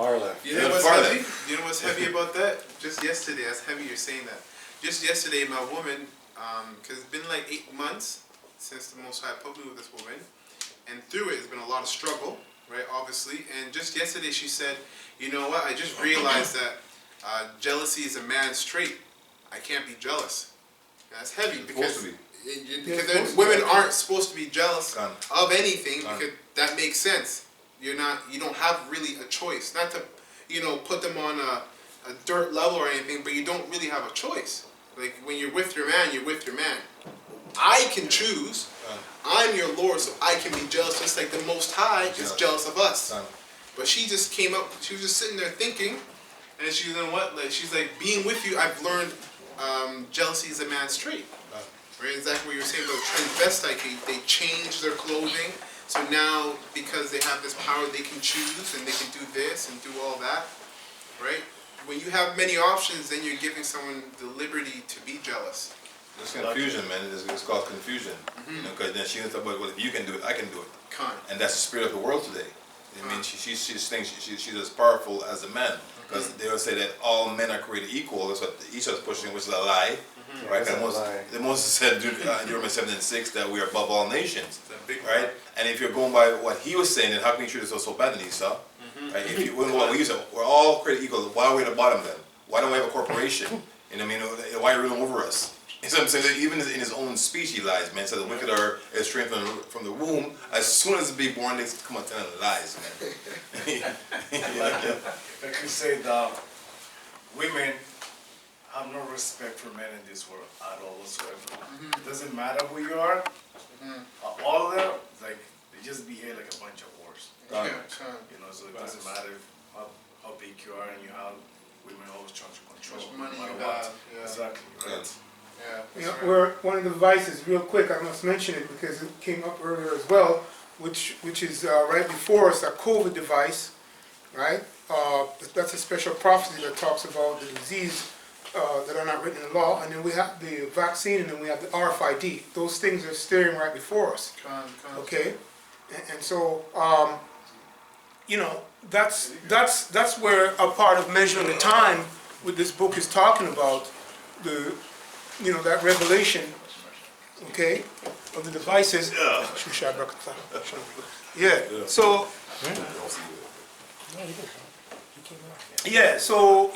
far left. You know what's heavy? You know what's heavy about that? Just yesterday, that's heavy you're saying that. Just yesterday, my woman, because it's been like 8 months since the Most High put me with this woman, and through it, it's been a lot of struggle, right, obviously, and just yesterday she said, you know what, I just realized that jealousy is a man's trait. I can't be jealous. And that's heavy because women aren't supposed to be jealous of anything because that makes sense. You don't have really a choice. Not to, put them on a dirt level or anything, but you don't really have a choice. Like when you're with your man, you're with your man. I can choose. I'm your Lord, so I can be jealous, just like the Most High is jealous of us. But she just came up. She was just sitting there thinking, and she's she's like, being with you, I've learned jealousy is a man's trait. Right? Exactly what you were saying about transvestite. They change their clothing. So now, because they have this power, they can choose and they can do this and do all that, right? When you have many options, then you're giving someone the liberty to be jealous. It's confusion, man. It's called confusion. Because then she thinks about, well, if you can do it, I can do it. And that's the spirit of the world today. I mean, she just thinks she's as powerful as a man. Because they will say that all men are created equal. That's what Esau is pushing, which is a lie. Right? The Moses said in Deuteronomy 7:6 that we are above all nations. Right? And if you're going by what he was saying, then how can you treat us so bad than Esau? Right? If you we're all created equal. Why are we at the bottom then? Why don't we have a corporation? You know what I mean? Why are you ruling over us? And so I'm saying that even in his own speech he lies, man. So the wicked are estranged from the womb. As soon as they be born, they come out telling lies, man. Like you said, women have no respect for men in this world at all whatsoever. It doesn't matter who you are. All of them, like, they just behave like a bunch of whores. So it doesn't matter how big you are, and you have women always trying to control money no matter you what. have. Exactly. Right. We're one of the devices, real quick, I must mention it because it came up earlier as well, which is right before us, a COVID device, right? That's a special prophecy that talks about the disease that are not written in the law, and then we have the vaccine, and then we have the RFID. Those things are staring right before us. Okay, and so that's where a part of measuring the time what this book is talking about, that revelation, okay, of the devices. Yeah. So. Yeah. So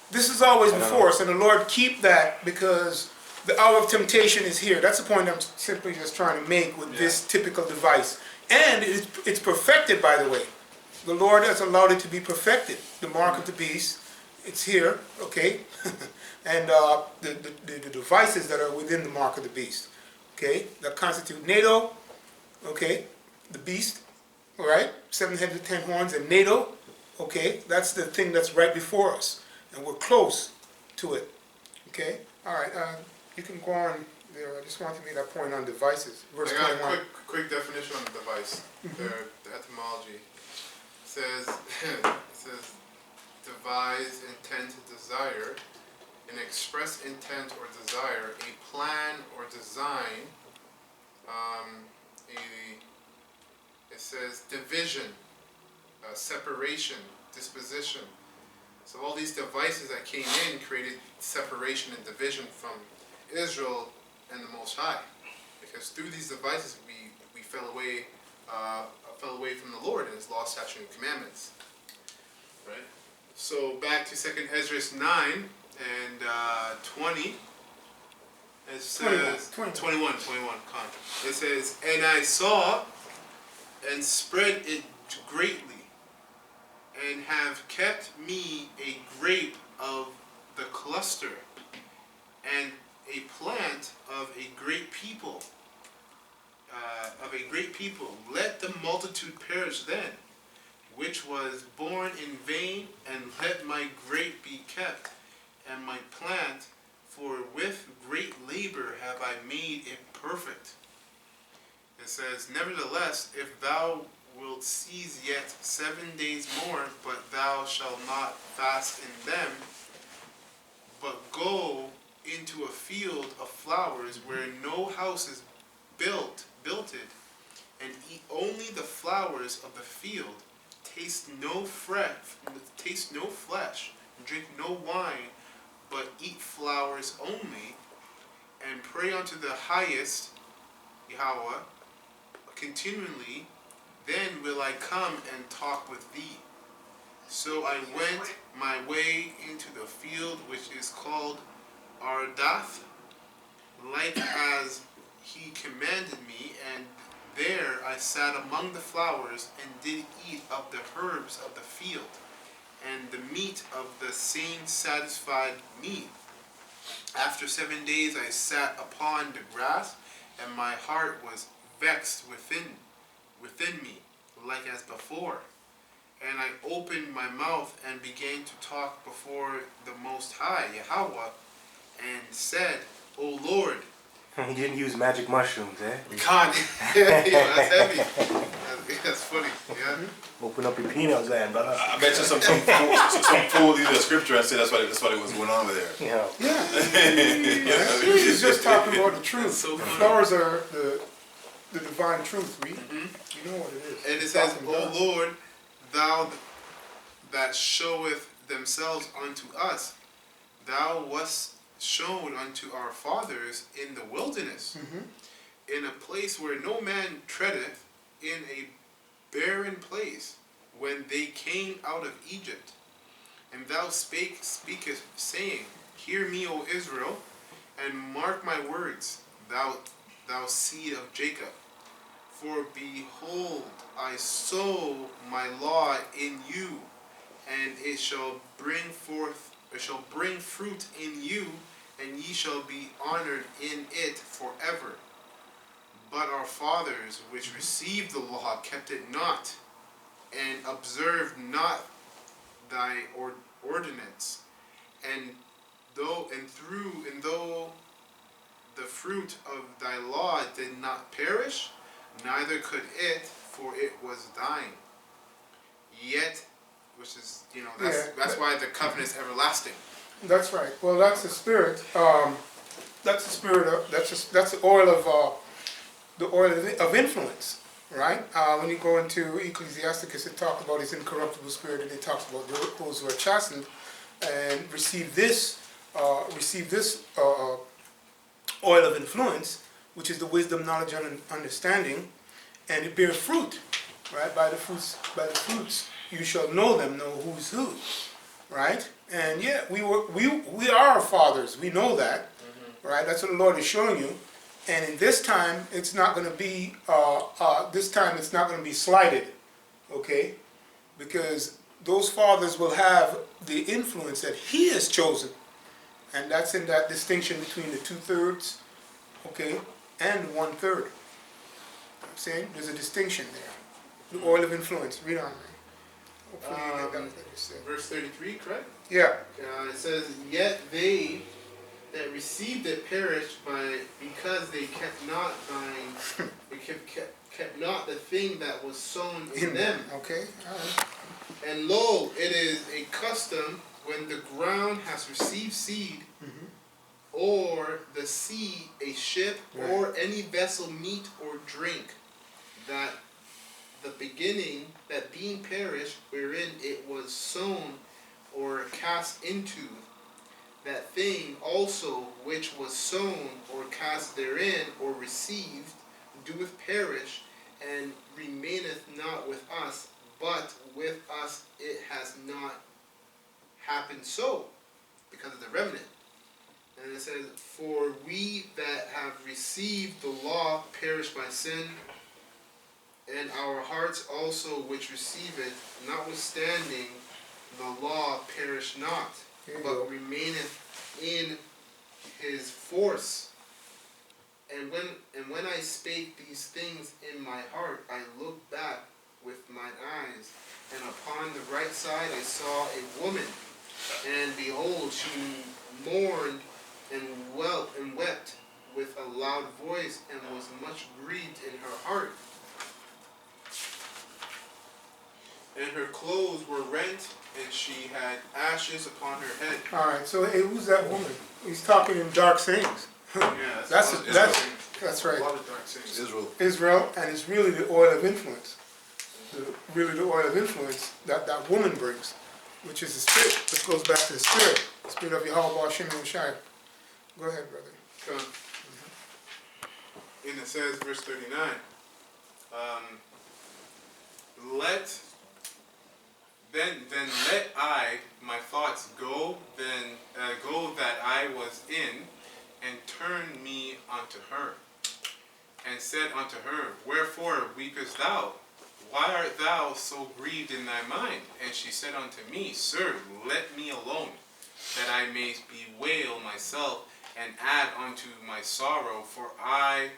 this is always before us, and the Lord keep that because the hour of temptation is here. That's the point I'm simply just trying to make with this typical device. And it's perfected, by the way. The Lord has allowed it to be perfected. The mark of the beast, it's here, okay? And the devices that are within the mark of the beast, okay? That constitute NATO, okay? The beast, all right? 7 heads and 10 horns, and NATO, okay? That's the thing that's right before us. And we're close to it, okay? All right, you can go on there. I just wanted to make that point on devices. Verse 21. I got a quick definition on the device, the etymology. It says, devise, intent, desire, an express intent or desire, a plan or design. It says division, separation, disposition. So all these devices that came in created separation and division from Israel and the Most High, because through these devices we fell away from the Lord and His law, statutes, and commandments. Right. So back to 2nd Ezra 9 and 20. It says 21. It says, and I saw and spread it greatly, and have kept me a grape of the cluster, and a plant of a great people. Let the multitude perish then, which was born in vain, and let my grape be kept, and my plant, for with great labor have I made it perfect. It says, nevertheless, if thou wilt cease yet 7 days more, but thou shalt not fast in them, but go into a field of flowers where no house is built it, and eat only the flowers of the field. taste no flesh, drink no wine, but eat flowers only, and pray unto the highest Yahweh continually, then will I come and talk with thee. So I went my way into the field which is called Ardath, like as he commanded me, and there I sat among the flowers, and did eat of the herbs of the field, and the meat of the same satisfied me. After 7 days I sat upon the grass, and my heart was vexed within me, like as before. And I opened my mouth and began to talk before the Most High, Yahweh, and said, O Lord. He didn't use magic mushrooms, eh? God, yeah, that's heavy. That's funny, yeah. Open up your peanut gland, brother. I bet you some fool read the scripture and say that's what it was going on over there. Yeah. Yeah. He's just talking about the truth. So the funny. flowers are the divine truth, read. You know what it is. And it It's says, talking O about- Lord, thou that showeth themselves unto us, thou wast shown unto our fathers in the wilderness, in a place where no man treadeth, in a barren place, when they came out of Egypt. And thou speakest, saying, Hear me, O Israel, and mark my words, thou seed of Jacob. For behold, I sow my law in you, and it shall bring fruit in you, and ye shall be honored in it forever. But our fathers, which received the law, kept it not, and observed not thy ordinance. And though the fruit of thy law did not perish, neither could it, for it was thine. Yet, which is, that's why the covenant is everlasting. That's right. Well, that's the spirit. That's the spirit of that's the oil of influence, right? When you go into Ecclesiasticus, it talks about his incorruptible spirit, and it talks about those who are chastened and receive this oil of influence, which is the wisdom, knowledge, and understanding, and it bears fruit, right? By the fruits you shall know them, know who's who, right? And yeah, we are our fathers. We know that, right? That's what the Lord is showing you. And in this time, it's not going to be. This time, it's not going to be slighted, okay? Because those fathers will have the influence that He has chosen, and that's in that distinction between the 2/3, okay, and 1/3. I'm saying there's a distinction there. The oil of influence. Read on. Hopefully you get that what you said. Verse 33, correct? Yeah. It says, Yet they that received it perished because they kept not kept not the thing that was sown in them. Okay. All right. And lo, it is a custom when the ground has received seed, or the sea a ship, or any vessel meat or drink, that the beginning, that being perished, wherein it was sown or cast into, that thing also which was sown or cast therein or received doeth perish, and remaineth not with us, but with us it has not happened so, because of the remnant. And it says, For we that have received the law perish by sin, and our hearts also which receive it, notwithstanding the law, perish not, but remaineth in his force. And when I spake these things in my heart, I looked back with mine eyes, and upon the right side I saw a woman, and behold, she mourned and wept with a loud voice, and was much grieved in her heart. And her clothes were rent, and she had ashes upon her head. All right. So hey, who's that woman? He's talking in dark sayings. Yeah, That's right. a lot of dark sayings. Israel. Israel, and it's really the oil of influence. really the oil of influence that that woman brings, which is the spirit. This goes back to the spirit of Yahweh Shem Shai. Go ahead, brother. And it says, verse 39, then let I my thoughts go that I was in, and turn me unto her, and said unto her, wherefore weepest thou? Why art thou so grieved in thy mind? And she said unto me, Sir, let me alone, that I may bewail myself, and add unto my sorrow, for I